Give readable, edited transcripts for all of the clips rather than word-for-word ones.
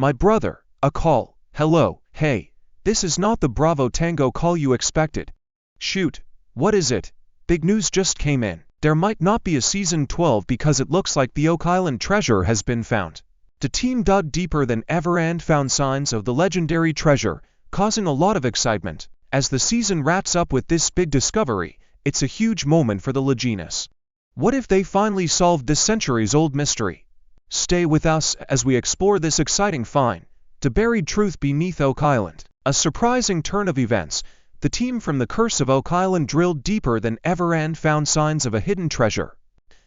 My brother, a call. Hello, hey, this is not the Bravo Tango call you expected. Shoot, what is it? Big news just came in. There might not be a season 12 because it looks like the Oak Island treasure has been found. The team dug deeper than ever and found signs of the legendary treasure, causing a lot of excitement. As the season wraps up with this big discovery, it's a huge moment for the Laginas. What if they finally solved this centuries-old mystery? Stay with us as we explore this exciting find, the buried truth beneath Oak Island. A surprising turn of events, the team from the Curse of Oak Island drilled deeper than ever and found signs of a hidden treasure,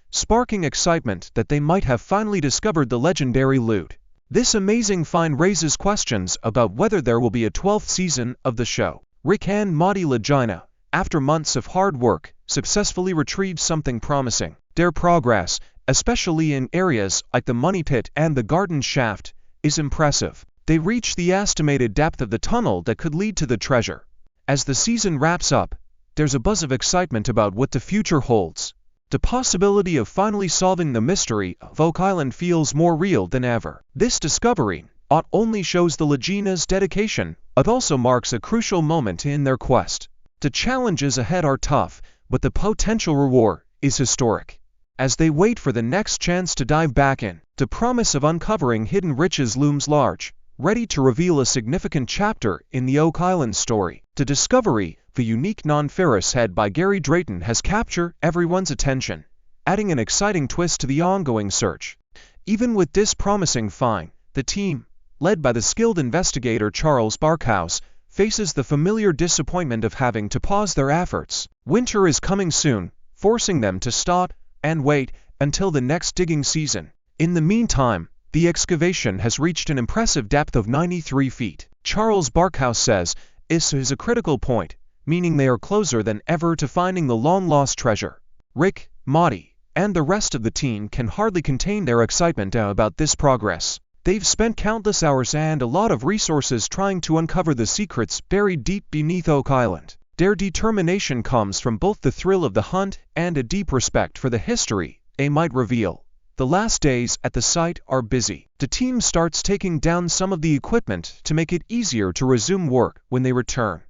sparking excitement that they might have finally discovered the legendary loot. This amazing find raises questions about whether there will be a 12th season of the show. Rick and Maudie Lagina, after months of hard work, successfully retrieved something promising. Their progress, especially in areas like the money pit and the garden shaft, is impressive. They reach the estimated depth of the tunnel that could lead to the treasure. As the season wraps up, there's a buzz of excitement about what the future holds. The possibility of finally solving the mystery of Oak Island feels more real than ever. This discovery not only shows the Lagina's dedication, but also marks a crucial moment in their quest. The challenges ahead are tough, but the potential reward is historic. As they wait for the next chance to dive back in, the promise of uncovering hidden riches looms large, ready to reveal a significant chapter in the Oak Island story. The discovery of a unique non-ferrous head by Gary Drayton has captured everyone's attention, adding an exciting twist to the ongoing search. Even with this promising find, the team, led by the skilled investigator Charles Barkhouse, faces the familiar disappointment of having to pause their efforts. Winter is coming soon, forcing them to stop and wait until the next digging season. In the meantime, the excavation has reached an impressive depth of 93 feet. Charles Barkhouse says this is a critical point, meaning they are closer than ever to finding the long-lost treasure. Rick, Maudie, and the rest of the team can hardly contain their excitement about this progress. They've spent countless hours and a lot of resources trying to uncover the secrets buried deep beneath Oak Island. Their determination comes from both the thrill of the hunt and a deep respect for the history they might reveal. The last days at the site are busy. The team starts taking down some of the equipment to make it easier to resume work when they return.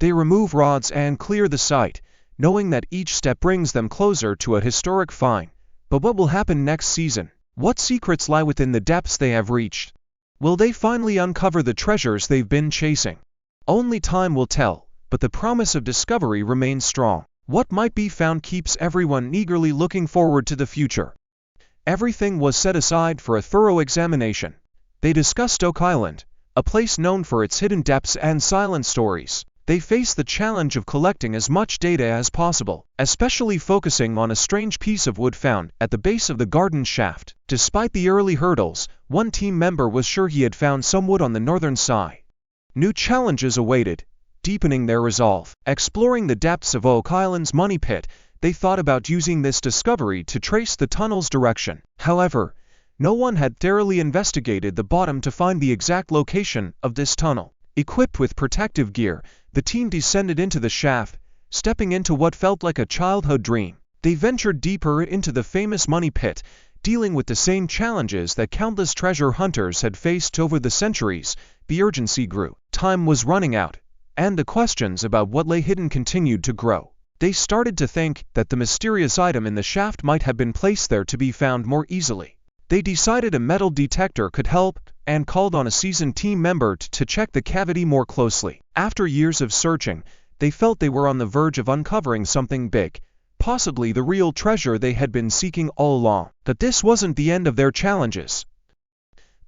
They remove rods and clear the site, knowing that each step brings them closer to a historic find. But what will happen next season? What secrets lie within the depths they have reached? Will they finally uncover the treasures they've been chasing? Only time will tell, but the promise of discovery remains strong. What might be found keeps everyone eagerly looking forward to the future. Everything was set aside for a thorough examination. They discussed Oak Island, a place known for its hidden depths and silent stories. They faced the challenge of collecting as much data as possible, especially focusing on a strange piece of wood found at the base of the garden shaft. Despite the early hurdles, one team member was sure he had found some wood on the northern side. New challenges awaited, deepening their resolve. Exploring the depths of Oak Island's money pit, they thought about using this discovery to trace the tunnel's direction. However, no one had thoroughly investigated the bottom to find the exact location of this tunnel. Equipped with protective gear, the team descended into the shaft, stepping into what felt like a childhood dream. They ventured deeper into the famous money pit, dealing with the same challenges that countless treasure hunters had faced over the centuries. The urgency grew. Time was running out, and the questions about what lay hidden continued to grow. They started to think that the mysterious item in the shaft might have been placed there to be found more easily. They decided a metal detector could help and called on a seasoned team member to check the cavity more closely. After years of searching, they felt they were on the verge of uncovering something big, possibly the real treasure they had been seeking all along. But this wasn't the end of their challenges.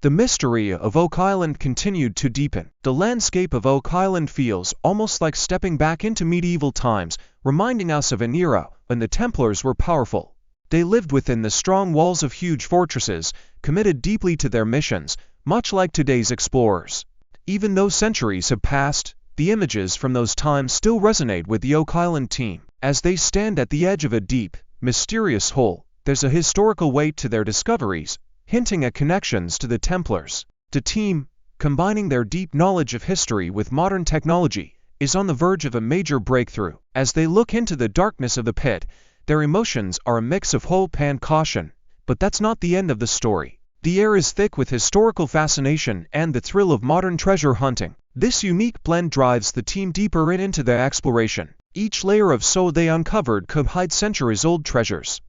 The mystery of Oak Island continued to deepen. The landscape of Oak Island feels almost like stepping back into medieval times, reminding us of an era when the Templars were powerful. They lived within the strong walls of huge fortresses, committed deeply to their missions, much like today's explorers. Even though centuries have passed, the images from those times still resonate with the Oak Island team. As they stand at the edge of a deep, mysterious hole, there's a historical weight to their discoveries, hinting at connections to the Templars. The team, combining their deep knowledge of history with modern technology, is on the verge of a major breakthrough. As they look into the darkness of the pit, their emotions are a mix of hope and caution. But that's not the end of the story. The air is thick with historical fascination and the thrill of modern treasure hunting. This unique blend drives the team deeper into their exploration. Each layer of soil they uncovered could hide centuries-old treasures.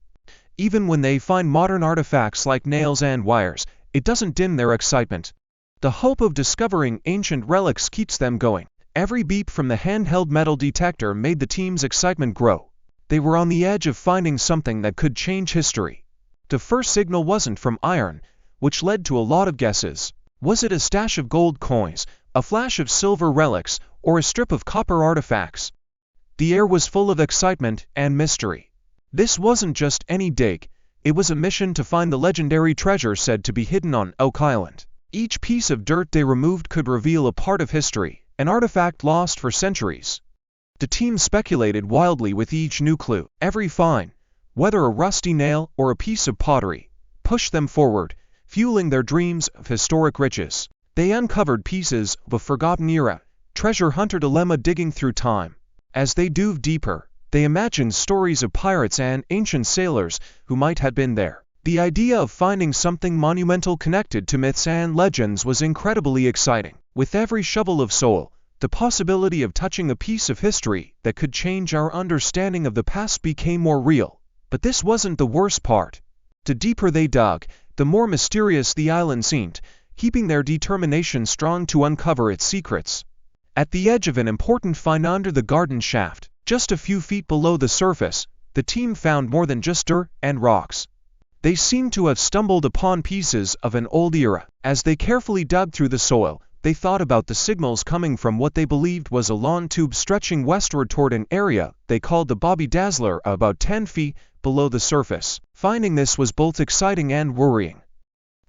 Even when they find modern artifacts like nails and wires, it doesn't dim their excitement. The hope of discovering ancient relics keeps them going. Every beep from the handheld metal detector made the team's excitement grow. They were on the edge of finding something that could change history. The first signal wasn't from iron, which led to a lot of guesses. Was it a stash of gold coins, a flash of silver relics, or a strip of copper artifacts? The air was full of excitement and mystery. This wasn't just any dig, it was a mission to find the legendary treasure said to be hidden on Oak Island. Each piece of dirt they removed could reveal a part of history, an artifact lost for centuries. The team speculated wildly with each new clue. Every find, whether a rusty nail or a piece of pottery, pushed them forward, fueling their dreams of historic riches. They uncovered pieces of a forgotten era, treasure hunter dilemma digging through time. As they dove deeper, they imagined stories of pirates and ancient sailors who might have been there. The idea of finding something monumental connected to myths and legends was incredibly exciting. With every shovel of soil, the possibility of touching a piece of history that could change our understanding of the past became more real. But this wasn't the worst part. The deeper they dug, the more mysterious the island seemed, keeping their determination strong to uncover its secrets. At the edge of an important find under the garden shaft, just a few feet below the surface, the team found more than just dirt and rocks. They seemed to have stumbled upon pieces of an old era. As they carefully dug through the soil, they thought about the signals coming from what they believed was a long tube stretching westward toward an area they called the Bobby Dazzler, about 10 feet below the surface. Finding this was both exciting and worrying.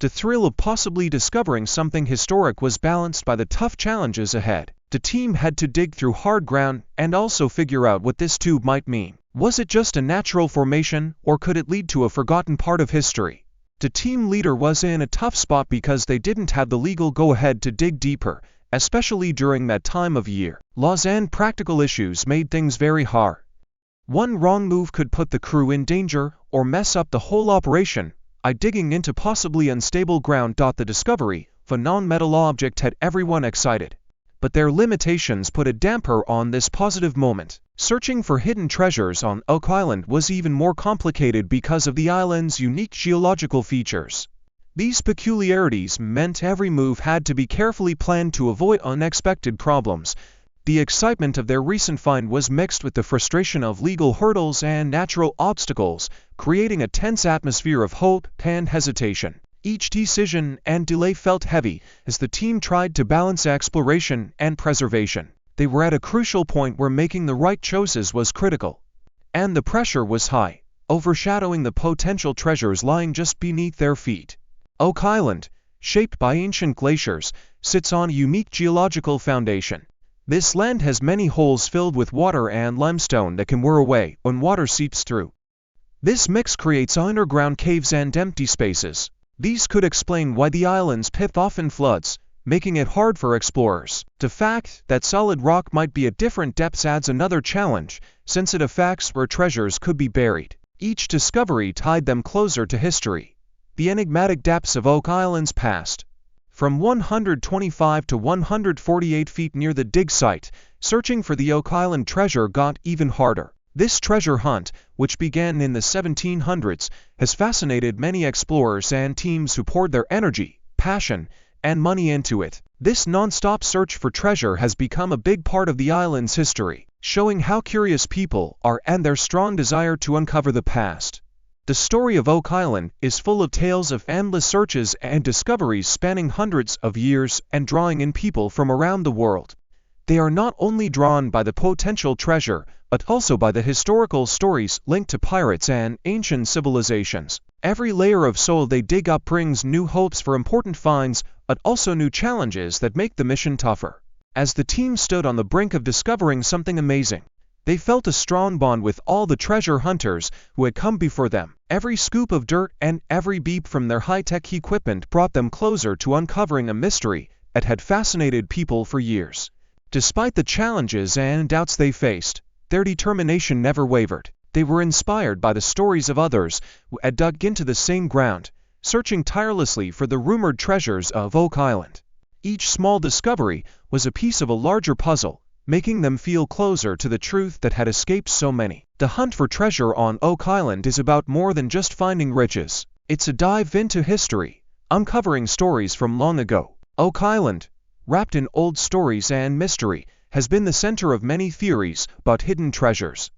The thrill of possibly discovering something historic was balanced by the tough challenges ahead. The team had to dig through hard ground and also figure out what this tube might mean. Was it just a natural formation, or could it lead to a forgotten part of history? The team leader was in a tough spot because they didn't have the legal go-ahead to dig deeper, especially during that time of year. Laws and practical issues made things very hard. One wrong move could put the crew in danger or mess up the whole operation. Digging into possibly unstable ground. The discovery of a non-metal object had everyone excited. But their limitations put a damper on this positive moment. Searching for hidden treasures on Oak Island was even more complicated because of the island's unique geological features. These peculiarities meant every move had to be carefully planned to avoid unexpected problems. The excitement of their recent find was mixed with the frustration of legal hurdles and natural obstacles, creating a tense atmosphere of hope and hesitation. Each decision and delay felt heavy as the team tried to balance exploration and preservation. They were at a crucial point where making the right choices was critical. And the pressure was high, overshadowing the potential treasures lying just beneath their feet. Oak Island, shaped by ancient glaciers, sits on a unique geological foundation. This land has many holes filled with water and limestone that can wear away when water seeps through. This mix creates underground caves and empty spaces. These could explain why the island's pith often floods, making it hard for explorers. The fact that solid rock might be at different depths adds another challenge, since it affects where treasures could be buried. Each discovery tied them closer to history. The enigmatic depths of Oak Island's past. From 125 to 148 feet near the dig site, searching for the Oak Island treasure got even harder. This treasure hunt, which began in the 1700s, has fascinated many explorers and teams who poured their energy, passion, and money into it. This non-stop search for treasure has become a big part of the island's history, showing how curious people are and their strong desire to uncover the past. The story of Oak Island is full of tales of endless searches and discoveries spanning hundreds of years and drawing in people from around the world. They are not only drawn by the potential treasure, but also by the historical stories linked to pirates and ancient civilizations. Every layer of soil they dig up brings new hopes for important finds, but also new challenges that make the mission tougher. As the team stood on the brink of discovering something amazing, they felt a strong bond with all the treasure hunters who had come before them. Every scoop of dirt and every beep from their high-tech equipment brought them closer to uncovering a mystery that had fascinated people for years. Despite the challenges and doubts they faced, their determination never wavered. They were inspired by the stories of others who had dug into the same ground, searching tirelessly for the rumored treasures of Oak Island. Each small discovery was a piece of a larger puzzle, making them feel closer to the truth that had escaped so many. The hunt for treasure on Oak Island is about more than just finding riches. It's a dive into history, uncovering stories from long ago. Oak Island, wrapped in old stories and mystery, has been the center of many theories about hidden treasures.